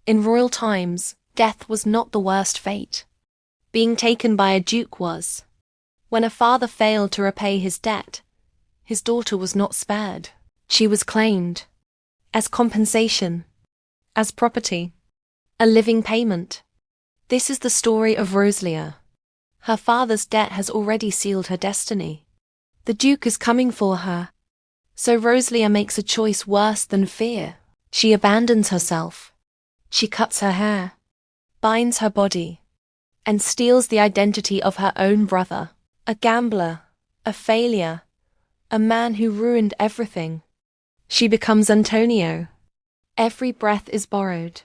In royal times, death was not the worst fate. Being taken by a duke was. When a father failed to repay his debt, his daughter was not spared. She was claimed as compensation, as property, a living payment. This is the story of Rosalia. Her father's debt has already sealed her destiny. The Duke is coming for her. So Rosalia makes a choice worse than fear. She abandons herself. She cuts her hair, binds her body, and steals the identity of her own brother. A gambler, a failure, a man who ruined everything. She becomes Antonio. Every breath is borrowed.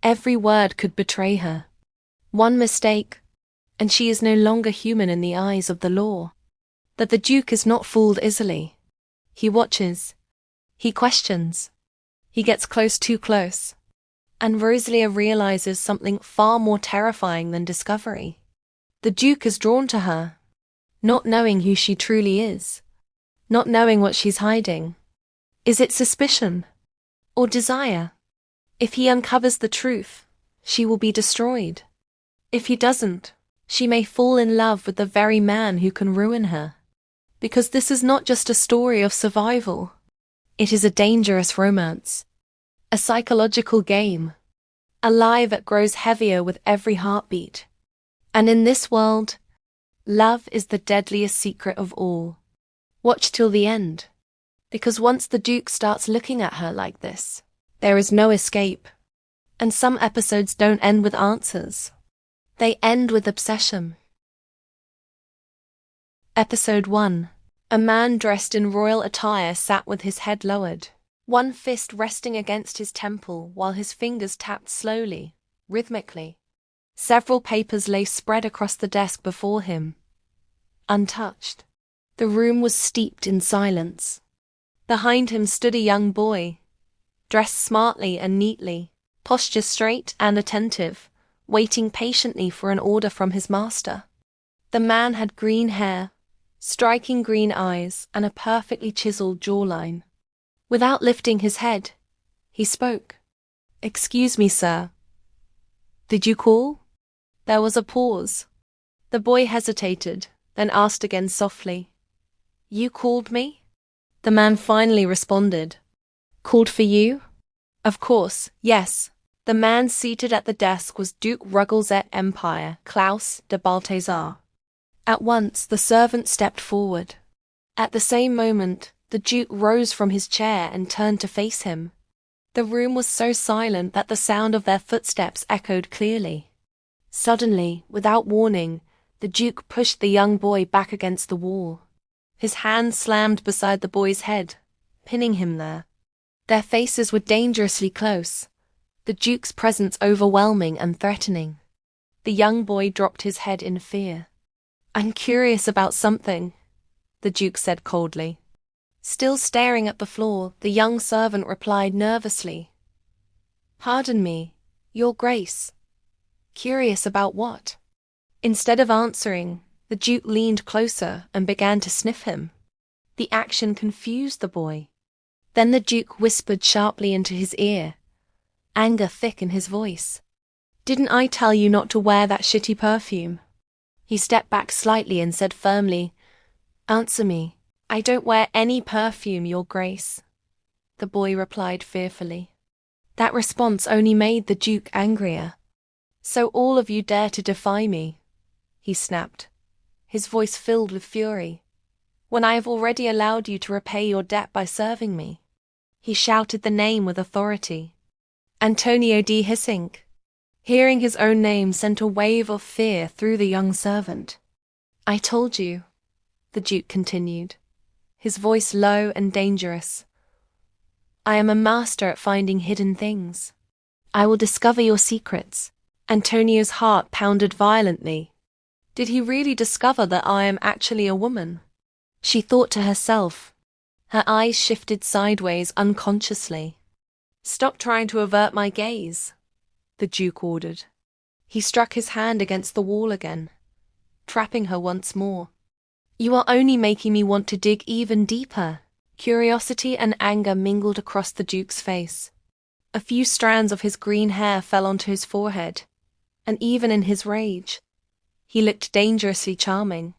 Every word could betray her. One mistake, and she is no longer human in the eyes of the law. But the Duke is not fooled easily. He watches. He questions. He gets close, too close. And Rosalia realizes something far more terrifying than discovery. The Duke is drawn to her, not knowing who she truly is, not knowing what she's hiding. Is it suspicion or desire? If he uncovers the truth, she will be destroyed. If he doesn't, she may fall in love with the very man who can ruin her. Because this is not just a story of survival. It is a dangerous romance. A psychological game. A lie that grows heavier with every heartbeat. And in this world, love is the deadliest secret of all. Watch till the end. Because once the Duke starts looking at her like this, there is no escape. And some episodes don't end with answers. They end with obsession. Episode 1. A man dressed in royal attire sat with his head lowered, one fist resting against his temple while his fingers tapped slowly, rhythmically. Several papers lay spread across the desk before him, untouched. The room was steeped in silence. Behind him stood a young boy, dressed smartly and neatly, posture straight and attentive, waiting patiently for an order from his master. The man had green hair, striking green eyes, and a perfectly chiseled jawline. Without lifting his head, he spoke. "Excuse me, sir. Did you call?" There was a pause. The boy hesitated, then asked again softly, "You called me?" The man finally responded, "Called for you?" "Of course, yes." The man seated at the desk was Duke Ruggleset Empire, Klaus de Balthazar. At once, the servant stepped forward. At the same moment, the Duke rose from his chair and turned to face him. The room was so silent that the sound of their footsteps echoed clearly. Suddenly, without warning, the Duke pushed the young boy back against the wall. His hand slammed beside the boy's head, pinning him there. Their faces were dangerously close, the Duke's presence overwhelming and threatening. The young boy dropped his head in fear. "I'm curious about something," the Duke said coldly. Still staring at the floor, the young servant replied nervously, "Pardon me, Your Grace." Curious about what? Instead of answering, the Duke leaned closer and began to sniff him. The action confused the boy. Then the Duke whispered sharply into his ear, anger thick in his voice. "Didn't I tell you not to wear that shitty perfume?" He stepped back slightly and said firmly, "Answer me." "I don't wear any perfume, Your Grace," the boy replied fearfully. That response only made the Duke angrier. "So all of you dare to defy me," he snapped, his voice filled with fury, "when I have already allowed you to repay your debt by serving me." He shouted the name with authority. Antonio D. Hissink. Hearing his own name sent a wave of fear through the young servant. "I told you," the Duke continued, his voice low and dangerous. "I am a master at finding hidden things. I will discover your secrets." Antonio's heart pounded violently. Did he really discover that I am actually a woman? She thought to herself. Her eyes shifted sideways unconsciously. "Stop trying to avert my gaze," the Duke ordered. He struck his hand against the wall again, trapping her once more. "You are only making me want to dig even deeper." Curiosity and anger mingled across the Duke's face. A few strands of his green hair fell onto his forehead, and even in his rage, he looked dangerously charming.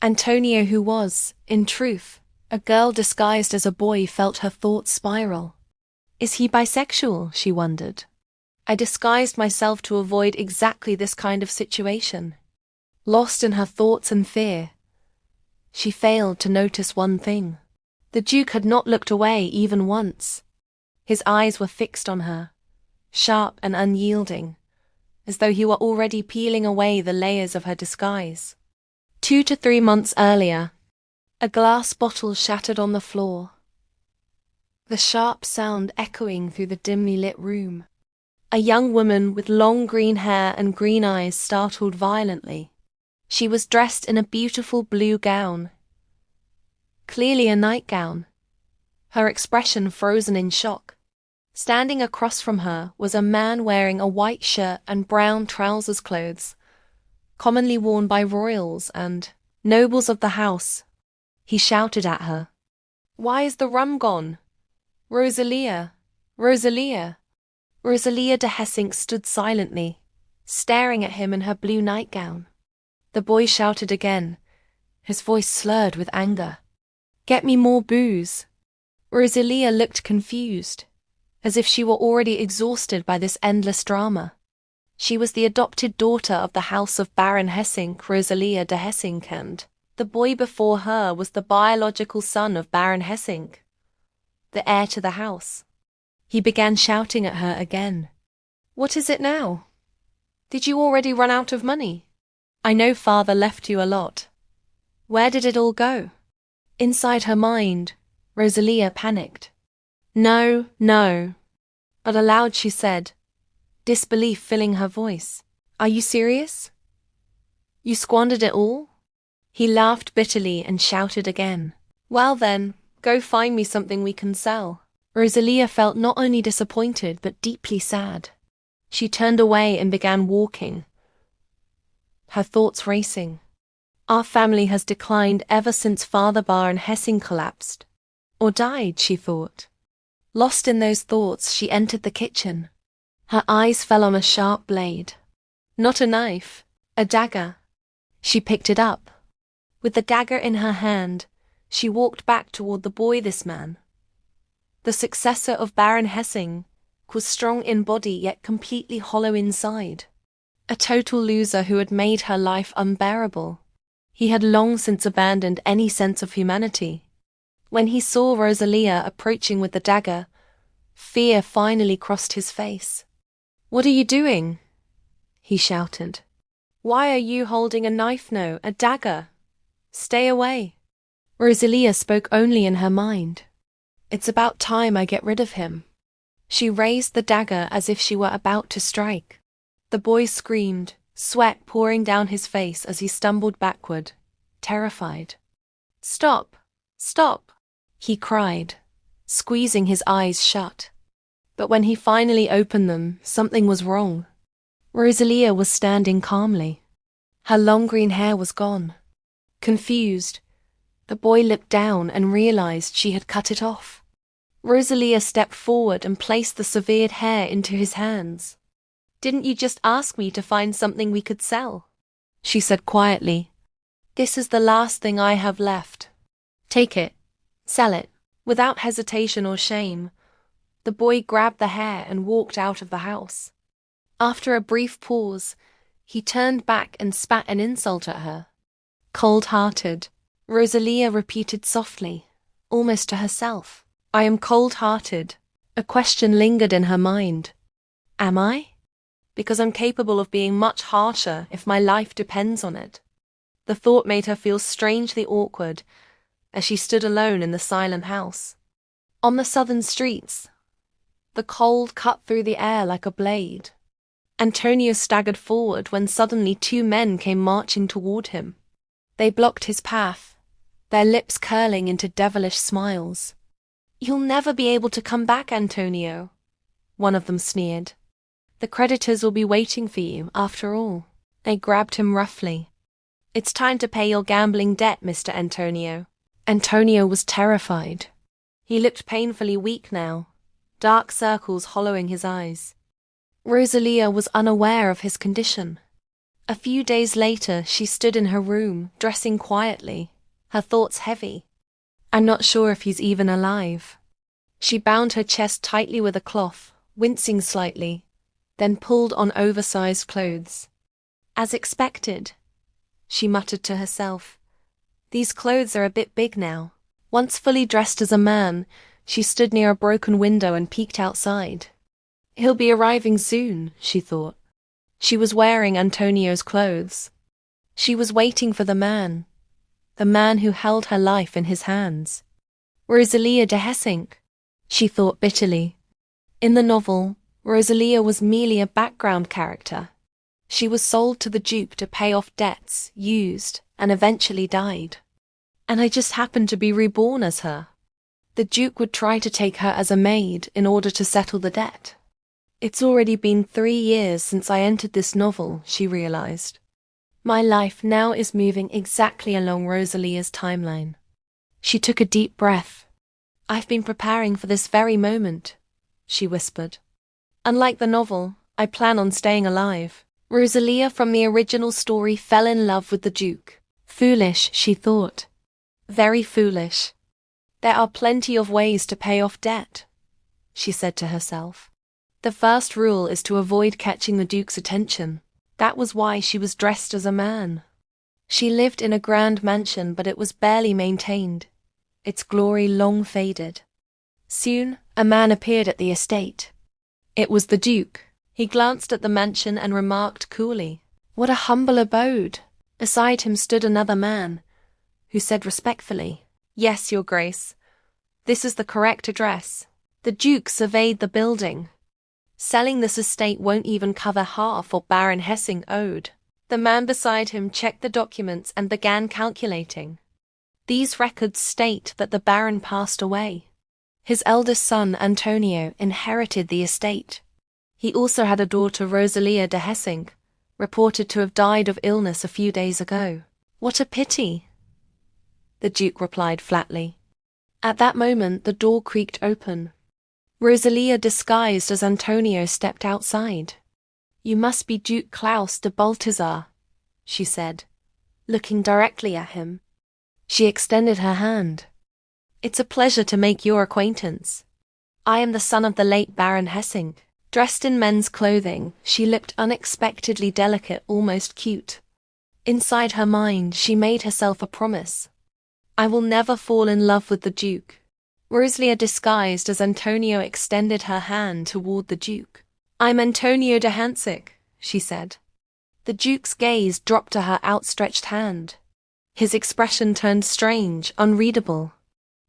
Antonio, who was, in truth, a girl disguised as a boy, felt her thoughts spiral. Is he bisexual? She wondered. I disguised myself to avoid exactly this kind of situation. Lost in her thoughts and fear, she failed to notice one thing. The Duke had not looked away even once. His eyes were fixed on her, sharp and unyielding, as though he were already peeling away the layers of her disguise. 2 to 3 months earlier, a glass bottle shattered on the floor, the sharp sound echoing through the dimly lit room. A young woman with long green hair and green eyes startled violently. She was dressed in a beautiful blue gown, clearly a nightgown, her expression frozen in shock. Standing across from her was a man wearing a white shirt and brown trousers, clothes commonly worn by royals and nobles of the house. He shouted at her. "Why is the rum gone? Rosalia! Rosalia!" Rosalia de Hessink stood silently, staring at him in her blue nightgown. The boy shouted again, his voice slurred with anger. "Get me more booze." Rosalia looked confused, as if she were already exhausted by this endless drama. She was the adopted daughter of the house of Baron Hessink, Rosalia de Hessink, and the boy before her was the biological son of Baron Hessink, the heir to the house. He began shouting at her again. "What is it now? Did you already run out of money? I know father left you a lot. Where did it all go?" Inside her mind, Rosalia panicked. "No, no." But aloud she said, disbelief filling her voice, "Are you serious? You squandered it all?" He laughed bitterly and shouted again, "Well then, go find me something we can sell." Rosalia felt not only disappointed but deeply sad. She turned away and began walking, her thoughts racing. Our family has declined ever since Father Baron Hessing collapsed. Or died, she thought. Lost in those thoughts, she entered the kitchen. Her eyes fell on a sharp blade. Not a knife, a dagger. She picked it up. With the dagger in her hand, she walked back toward the boy. This man, the successor of Baron Hessing, was strong in body yet completely hollow inside. A total loser who had made her life unbearable. He had long since abandoned any sense of humanity. When he saw Rosalia approaching with the dagger, fear finally crossed his face. "What are you doing?" he shouted. "Why are you holding a knife? No, a dagger. Stay away." Rosalia spoke only in her mind. "It's about time I get rid of him." She raised the dagger as if she were about to strike. The boy screamed, sweat pouring down his face as he stumbled backward, terrified. "Stop! Stop!" he cried, squeezing his eyes shut. But when he finally opened them, something was wrong. Rosalia was standing calmly. Her long green hair was gone. Confused, the boy looked down and realized she had cut it off. Rosalia stepped forward and placed the severed hair into his hands. "Didn't you just ask me to find something we could sell?" she said quietly. "This is the last thing I have left. Take it. Sell it." Without hesitation or shame, the boy grabbed the hair and walked out of the house. After a brief pause, he turned back and spat an insult at her. "Cold-hearted," Rosalia repeated softly, almost to herself. "I am cold-hearted." A question lingered in her mind. Am I? Because I'm capable of being much harsher if my life depends on it. The thought made her feel strangely awkward as she stood alone in the silent house. On the southern streets, the cold cut through the air like a blade. Antonio staggered forward when suddenly 2 men came marching toward him. They blocked his path, their lips curling into devilish smiles. "You'll never be able to come back, Antonio," one of them sneered. "The creditors will be waiting for you, after all." They grabbed him roughly. "It's time to pay your gambling debt, Mr. Antonio." Antonio was terrified. He looked painfully weak now, dark circles hollowing his eyes. Rosalia was unaware of his condition. A few days later, she stood in her room, dressing quietly, her thoughts heavy. I'm not sure if he's even alive. She bound her chest tightly with a cloth, wincing slightly, then pulled on oversized clothes. As expected, she muttered to herself. These clothes are a bit big now. Once fully dressed as a man, she stood near a broken window and peeked outside. He'll be arriving soon, she thought. She was wearing Antonio's clothes. She was waiting for the man who held her life in his hands. Rosalia de Hessink, she thought bitterly. In the novel, Rosalia was merely a background character. She was sold to the Duke to pay off debts, used, and eventually died. And I just happened to be reborn as her. The Duke would try to take her as a maid in order to settle the debt. It's already been 3 years since I entered this novel, she realized. My life now is moving exactly along Rosalia's timeline. She took a deep breath. I've been preparing for this very moment, she whispered. Unlike the novel, I plan on staying alive. Rosalia from the original story fell in love with the Duke. Foolish, she thought. Very foolish. There are plenty of ways to pay off debt, she said to herself. The first rule is to avoid catching the Duke's attention. That was why she was dressed as a man. She lived in a grand mansion, but it was barely maintained. Its glory long faded. Soon, a man appeared at the estate. It was the Duke. He glanced at the mansion and remarked coolly, "What a humble abode." Beside him stood another man, who said respectfully, "Yes, Your Grace. This is the correct address." The Duke surveyed the building. Selling this estate won't even cover half what Baron Hessing owed. The man beside him checked the documents and began calculating. These records state that the Baron passed away. His eldest son, Antonio, inherited the estate. He also had a daughter, Rosalia de Hessing, reported to have died of illness a few days ago. What a pity, the Duke replied flatly. At that moment, the door creaked open. Rosalia, disguised as Antonio, stepped outside. "You must be Duke Klaus de Balthazar," she said, looking directly at him. She extended her hand. "It's a pleasure to make your acquaintance. I am the son of the late Baron Hessing." Dressed in men's clothing, she looked unexpectedly delicate, almost cute. Inside her mind, she made herself a promise. I will never fall in love with the Duke. Rosalia, disguised as Antonio, extended her hand toward the Duke. "I'm Antonio de Hessink," she said. The Duke's gaze dropped to her outstretched hand. His expression turned strange, unreadable.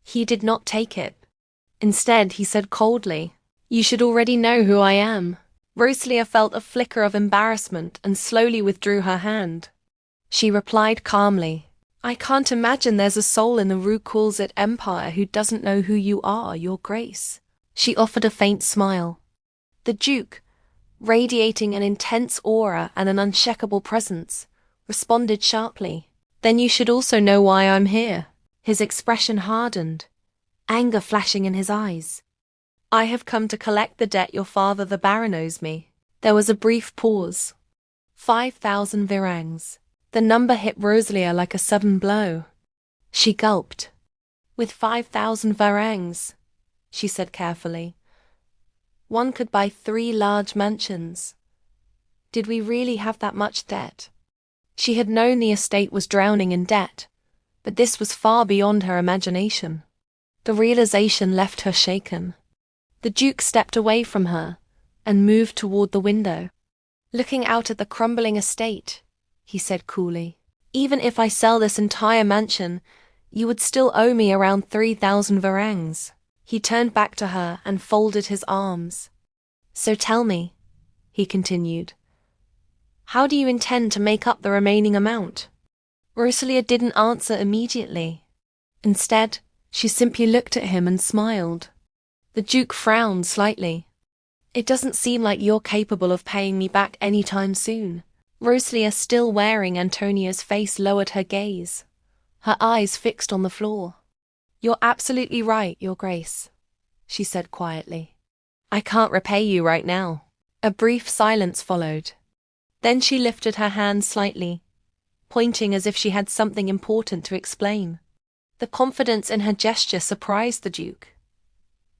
He did not take it. Instead, he said coldly, "You should already know who I am." Rosalia felt a flicker of embarrassment and slowly withdrew her hand. She replied calmly, "I can't imagine there's a soul in the Rue Coulzet Empire who doesn't know who you are, Your Grace." She offered a faint smile. The Duke, radiating an intense aura and an unshakable presence, responded sharply, "Then you should also know why I'm here." His expression hardened, anger flashing in his eyes. "I have come to collect the debt your father the Baron owes me." There was a brief pause. 5,000 virangs. The number hit Rosalia like a sudden blow. She gulped. "With 5,000 virangs," she said carefully, "one could buy 3 large mansions. Did we really have that much debt?" She had known the estate was drowning in debt, but this was far beyond her imagination. The realization left her shaken. The Duke stepped away from her and moved toward the window. "Looking out at the crumbling estate," he said coolly, "even if I sell this entire mansion, you would still owe me around 3,000 virangs." He turned back to her and folded his arms. "So tell me," he continued, "how do you intend to make up the remaining amount?" Rosalia didn't answer immediately. Instead, she simply looked at him and smiled. The Duke frowned slightly. "It doesn't seem like you're capable of paying me back anytime soon." Rosalia, still wearing Antonio's face, lowered her gaze, her eyes fixed on the floor. "You're absolutely right, Your Grace," she said quietly. I can't repay you right now. A brief silence followed. Then she lifted her hand slightly, pointing as if she had something important to explain. The confidence in her gesture surprised the Duke.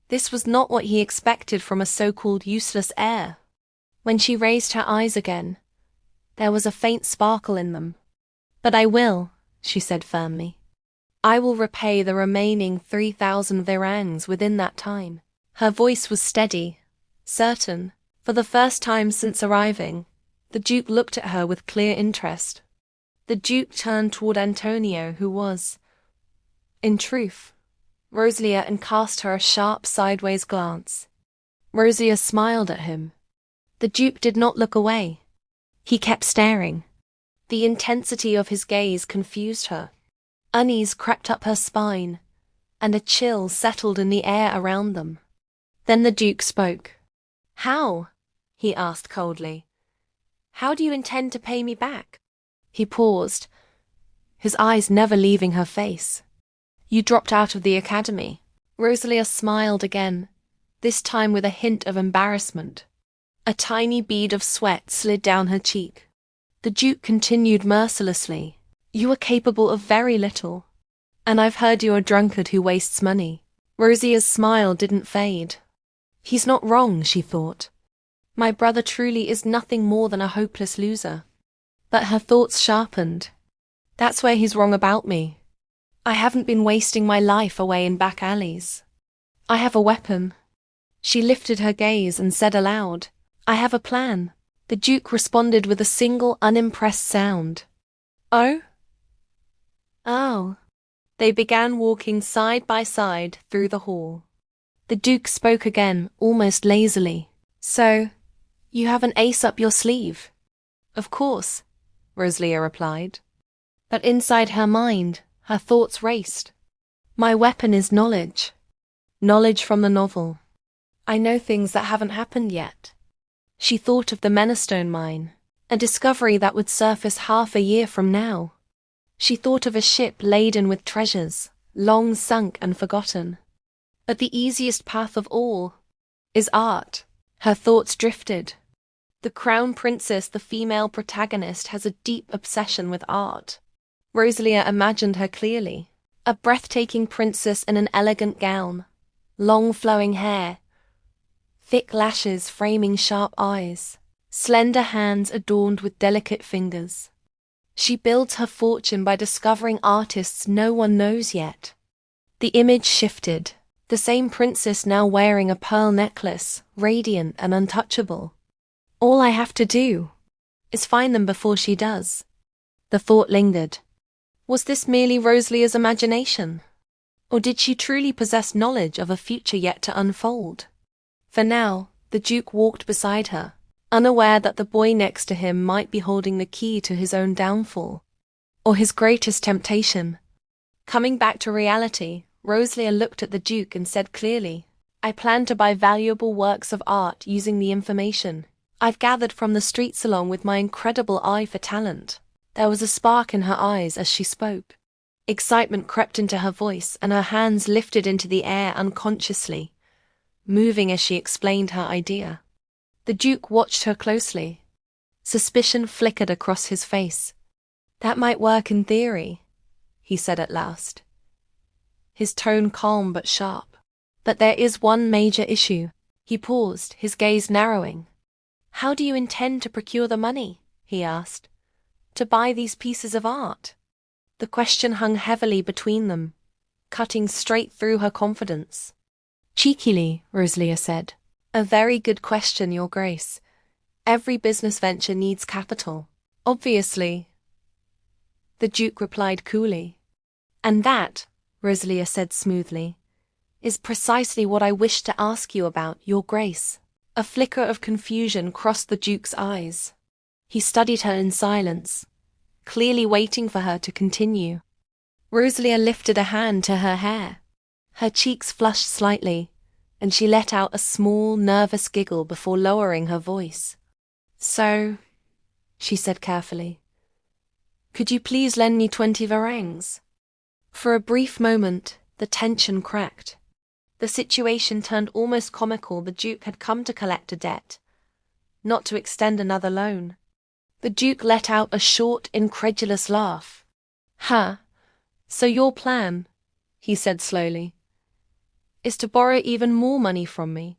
This was not what he expected from a so-called useless heir. When she raised her eyes again, there was a faint sparkle in them. But I will, she said firmly. I will repay the remaining 3,000 virangs within that time. Her voice was steady, certain. For the first time since arriving, the Duke looked at her with clear interest. The Duke turned toward Antonio, who was, in truth, Rosalia, and cast her a sharp sideways glance. Rosalia smiled at him. The Duke did not look away. He kept staring. The intensity of his gaze confused her. Unease crept up her spine, and a chill settled in the air around them. Then the Duke spoke. How? He asked coldly. How do you intend to pay me back? He paused, his eyes never leaving her face. You dropped out of the academy. Rosalia smiled again, this time with a hint of embarrassment. A tiny bead of sweat slid down her cheek. The Duke continued mercilessly. You are capable of very little, and I've heard you're a drunkard who wastes money. Rosia's smile didn't fade. He's not wrong, she thought. My brother truly is nothing more than a hopeless loser. But her thoughts sharpened. That's where he's wrong about me. I haven't been wasting my life away in back alleys. I have a weapon. She lifted her gaze and said aloud, I have a plan. The Duke responded with a single unimpressed sound. Oh? Oh. They began walking side by side through the hall. The Duke spoke again, almost lazily. So, you have an ace up your sleeve? Of course, Rosalia replied. But inside her mind, her thoughts raced. My weapon is knowledge. Knowledge from the novel. I know things that haven't happened yet. She thought of the Menestone mine, a discovery that would surface half a year from now. She thought of a ship laden with treasures, long sunk and forgotten. But the easiest path of all is art. Her thoughts drifted. The Crown Princess, the female protagonist, has a deep obsession with art. Rosalia imagined her clearly. A breathtaking princess in an elegant gown, long flowing hair, thick lashes framing sharp eyes, slender hands adorned with delicate fingers. She builds her fortune by discovering artists no one knows yet. The image shifted. The same princess now wearing a pearl necklace, radiant and untouchable. All I have to do is find them before she does. The thought lingered. Was this merely Rosalia's imagination? Or did she truly possess knowledge of a future yet to unfold? For now, the Duke walked beside her, unaware that the boy next to him might be holding the key to his own downfall, or his greatest temptation. Coming back to reality, Rosalia looked at the Duke and said clearly, I plan to buy valuable works of art using the information I've gathered from the street salon with my incredible eye for talent. There was a spark in her eyes as she spoke. Excitement crept into her voice and her hands lifted into the air unconsciously, moving as she explained her idea. The Duke watched her closely. Suspicion flickered across his face. That might work in theory, he said at last, his tone calm but sharp. But there is one major issue. He paused, his gaze narrowing. How do you intend to procure the money? He asked. To buy these pieces of art? The question hung heavily between them, cutting straight through her confidence. Cheekily, Rosalia said. A very good question, Your Grace. Every business venture needs capital. Obviously, the Duke replied coolly. And that, Rosalia said smoothly, is precisely what I wished to ask you about, Your Grace. A flicker of confusion crossed the Duke's eyes. He studied her in silence, clearly waiting for her to continue. Rosalia lifted a hand to her hair. Her cheeks flushed slightly, and she let out a small, nervous giggle before lowering her voice. So, she said carefully, could you please lend me 20 varangs? For a brief moment, the tension cracked. The situation turned almost comical. The Duke had come to collect a debt, not to extend another loan. The Duke let out a short, incredulous laugh. "Huh, so your plan," he said slowly, "is to borrow even more money from me?"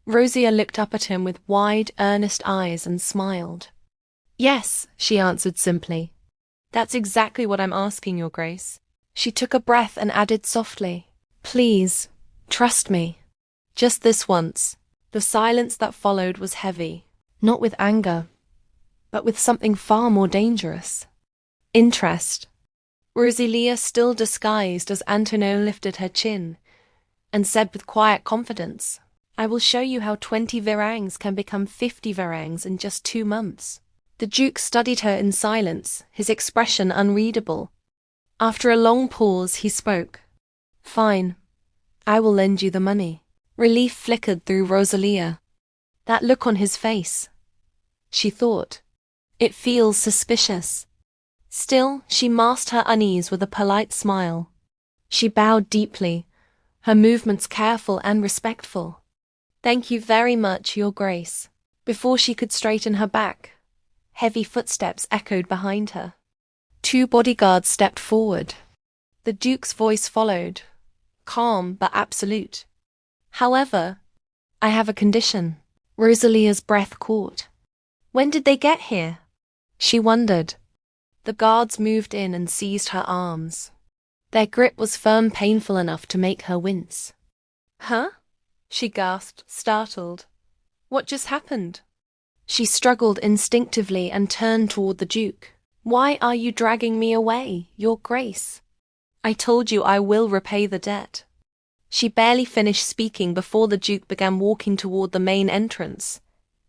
Rosia looked up at him with wide, earnest eyes and smiled. "Yes," she answered simply. "That's exactly what I'm asking, Your Grace." She took a breath and added softly, "Please, trust me. Just this once." The silence that followed was heavy, not with anger, but with something far more dangerous. Interest. Rosalia, still disguised as Antonio, lifted her chin and said with quiet confidence, "I will show you how 20 varangs can become 50 varangs in just 2 months." The Duke studied her in silence, his expression unreadable. After a long pause, he spoke. "Fine. I will lend you the money." Relief flickered through Rosalia. That look on his face. She thought, "It feels suspicious." Still, she masked her unease with a polite smile. She bowed deeply, her movements careful and respectful. "Thank you very much, Your Grace." Before she could straighten her back, heavy footsteps echoed behind her. 2 bodyguards stepped forward. The Duke's voice followed, calm but absolute. "However, I have a condition." Rosalia's breath caught. When did they get here? She wondered. The guards moved in and seized her arms. Their grip was firm, painful enough to make her wince. "Huh?" she gasped, startled. "What just happened?" She struggled instinctively and turned toward the Duke. "Why are you dragging me away, Your Grace? I told you I will repay the debt." She barely finished speaking before the Duke began walking toward the main entrance,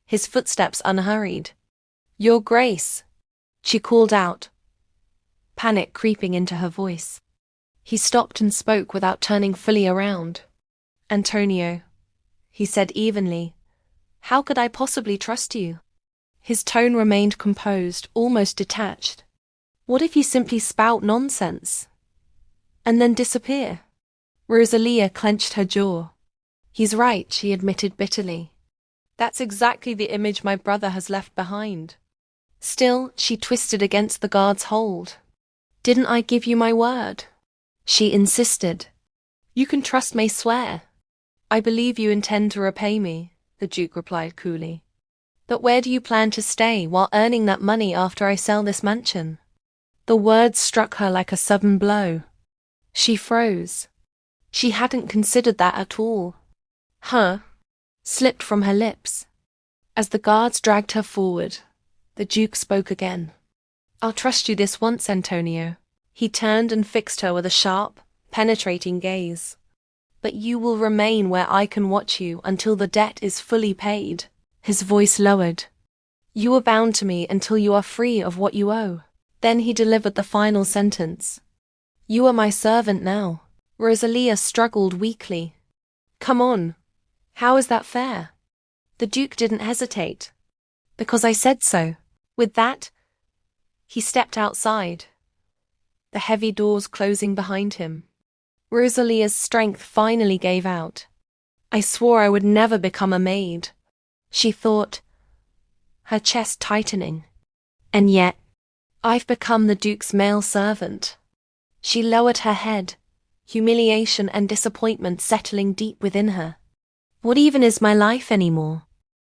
his footsteps unhurried. "Your Grace," she called out, panic creeping into her voice. He stopped and spoke without turning fully around. "Antonio," he said evenly, "how could I possibly trust you?" His tone remained composed, almost detached. "What if you simply spout nonsense and then disappear?" Rosalia clenched her jaw. "He's right," she admitted bitterly. "That's exactly the image my brother has left behind." Still, she twisted against the guard's hold. "Didn't I give you my word?" she insisted. "You can trust me, swear." "I believe you intend to repay me," the Duke replied coolly. "But where do you plan to stay while earning that money after I sell this mansion?" The words struck her like a sudden blow. She froze. She hadn't considered that at all. "Huh?" slipped from her lips. As the guards dragged her forward, the Duke spoke again. "I'll trust you this once, Antonio." He turned and fixed her with a sharp, penetrating gaze. "But you will remain where I can watch you until the debt is fully paid." His voice lowered. "You are bound to me until you are free of what you owe." Then he delivered the final sentence. "You are my servant now." Rosalia struggled weakly. "Come on. How is that fair?" The Duke didn't hesitate. "Because I said so." With that, he stepped outside, the heavy doors closing behind him. Rosalia's strength finally gave out. "I swore I would never become a maid," she thought, her chest tightening. "And yet, I've become the Duke's male servant." She lowered her head, humiliation and disappointment settling deep within her. "What even is my life anymore?"